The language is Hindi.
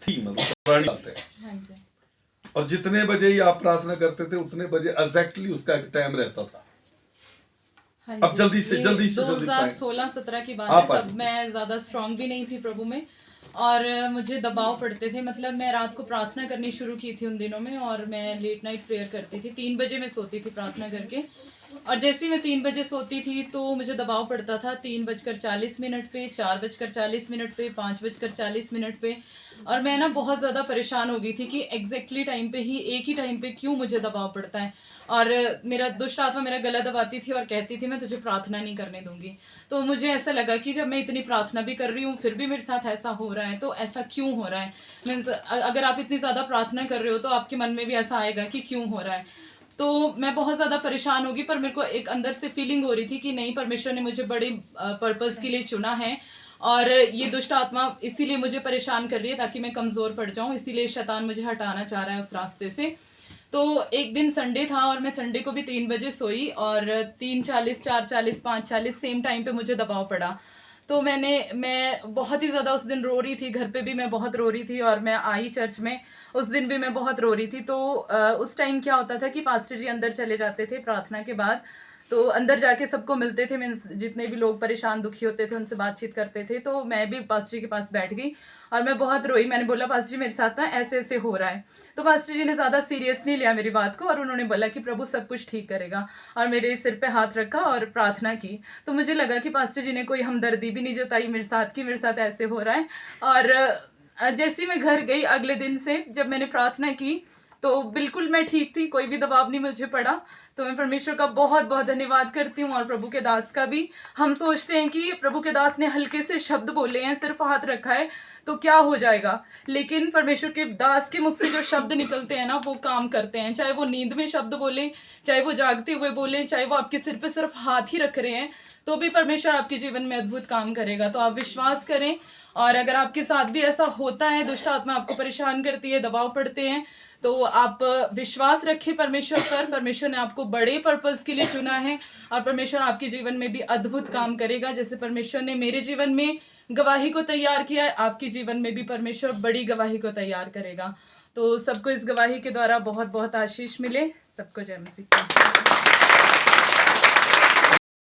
थी, मतलब पुरानी बात है। हाँ जी। और जितने बजे ही आप प्रार्थना करते थे उतने बजे एग्जैक्टली उसका एक टाइम रहता था। हाँ अब जी, जल्दी से ये जल्दी से जल्दी पाएं। 2016-17 की बात आप है, आ तब जाइए। मैं ज़्यादा स्ट्रांग भी नहीं थी प्रभु में और मुझे दबाव पड़ते थे। मतलब मैं रात को प्रार्थना करनी शुरू की थी उन दिनों में और मैं लेट नाइट प्रेयर करती थी। 3 बजे मैं सोती थी प्रार्थना करके और जैसे ही मैं 3 बजे सोती थी तो मुझे दबाव पड़ता था 3:40 पे, 4:40 पे, 5:40 पे और मैं ना बहुत ज़्यादा परेशान हो गई थी कि एग्जैक्टली टाइम पे ही, एक ही टाइम पे क्यों मुझे दबाव पड़ता है। और मेरा दुष्ट आत्मा मेरा गला दबाती थी और कहती थी मैं तुझे प्रार्थना नहीं करने दूंगी। तो मुझे ऐसा लगा कि जब मैं इतनी प्रार्थना भी कर रही हूँ फिर भी मेरे साथ ऐसा हो रहा है, तो ऐसा क्यों हो रहा है। मीन्स अगर आप इतनी ज़्यादा प्रार्थना कर रहे हो तो आपके मन में भी ऐसा आएगा कि क्यों हो रहा है। तो मैं बहुत ज़्यादा परेशान होगी, पर मेरे को एक अंदर से फीलिंग हो रही थी कि नहीं, परमेश्वर ने मुझे बड़े पर्पस के लिए चुना है और ये दुष्ट आत्मा इसीलिए मुझे परेशान कर रही है ताकि मैं कमज़ोर पड़ जाऊं, इसीलिए शैतान मुझे हटाना चाह रहा है उस रास्ते से। तो एक दिन संडे था और मैं संडे को भी 3 बजे सोई और 3:40, 4:40, 5:40 सेम टाइम पे मुझे दबाव पड़ा। तो मैं बहुत ही ज़्यादा उस दिन रो रही थी, घर पे भी मैं बहुत रो रही थी और मैं आई चर्च में, उस दिन भी मैं बहुत रो रही थी। तो उस टाइम क्या होता था कि पास्टर जी अंदर चले जाते थे प्रार्थना के बाद, तो अंदर जाके सबको मिलते थे, मीन्स जितने भी लोग परेशान दुखी होते थे उनसे बातचीत करते थे। तो मैं भी पास्टर जी के पास बैठ गई और मैं बहुत रोई। मैंने बोला पास्टर जी मेरे साथ ना ऐसे ऐसे हो रहा है। तो पास्टर जी ने ज़्यादा सीरियस नहीं लिया मेरी बात को और उन्होंने बोला कि प्रभु सब कुछ ठीक करेगा और मेरे सिर पे हाथ रखा और प्रार्थना की। तो मुझे लगा कि पास्टर जी ने कोई हमदर्दी भी नहीं जताई मेरे साथ कि मेरे साथ ऐसे हो रहा है। और जैसे ही मैं घर गई अगले दिन से जब मैंने प्रार्थना की तो बिल्कुल मैं ठीक थी, कोई भी दबाव नहीं मुझे पड़ा। तो मैं परमेश्वर का बहुत बहुत धन्यवाद करती हूँ और प्रभु के दास का भी। हम सोचते हैं कि प्रभु के दास ने हल्के से शब्द बोले हैं, सिर्फ हाथ रखा है तो क्या हो जाएगा, लेकिन परमेश्वर के दास के मुख से जो शब्द निकलते हैं ना वो काम करते हैं। चाहे वो नींद में शब्द बोले, चाहे वो जागते हुए बोले, चाहे वो आपके सिर पे सिर्फ हाथ ही रख रहे हैं, तो भी परमेश्वर आपके जीवन में अद्भुत काम करेगा। तो आप विश्वास करें और अगर आपके साथ भी ऐसा होता है, दुष्ट आत्मा आपको परेशान करती है, दबाव पड़ते हैं, तो आप विश्वास रखें परमेश्वर पर। परमेश्वर ने आपको बड़े पर्पस के लिए चुना है और परमेश्वर आपके जीवन में भी अद्भुत काम करेगा। जैसे परमेश्वर ने मेरे जीवन में गवाही को तैयार किया है, आपके जीवन में भी परमेश्वर बड़ी गवाही को तैयार करेगा। तो सबको इस गवाही के द्वारा बहुत बहुत आशीष मिले। सबको जय मसीह।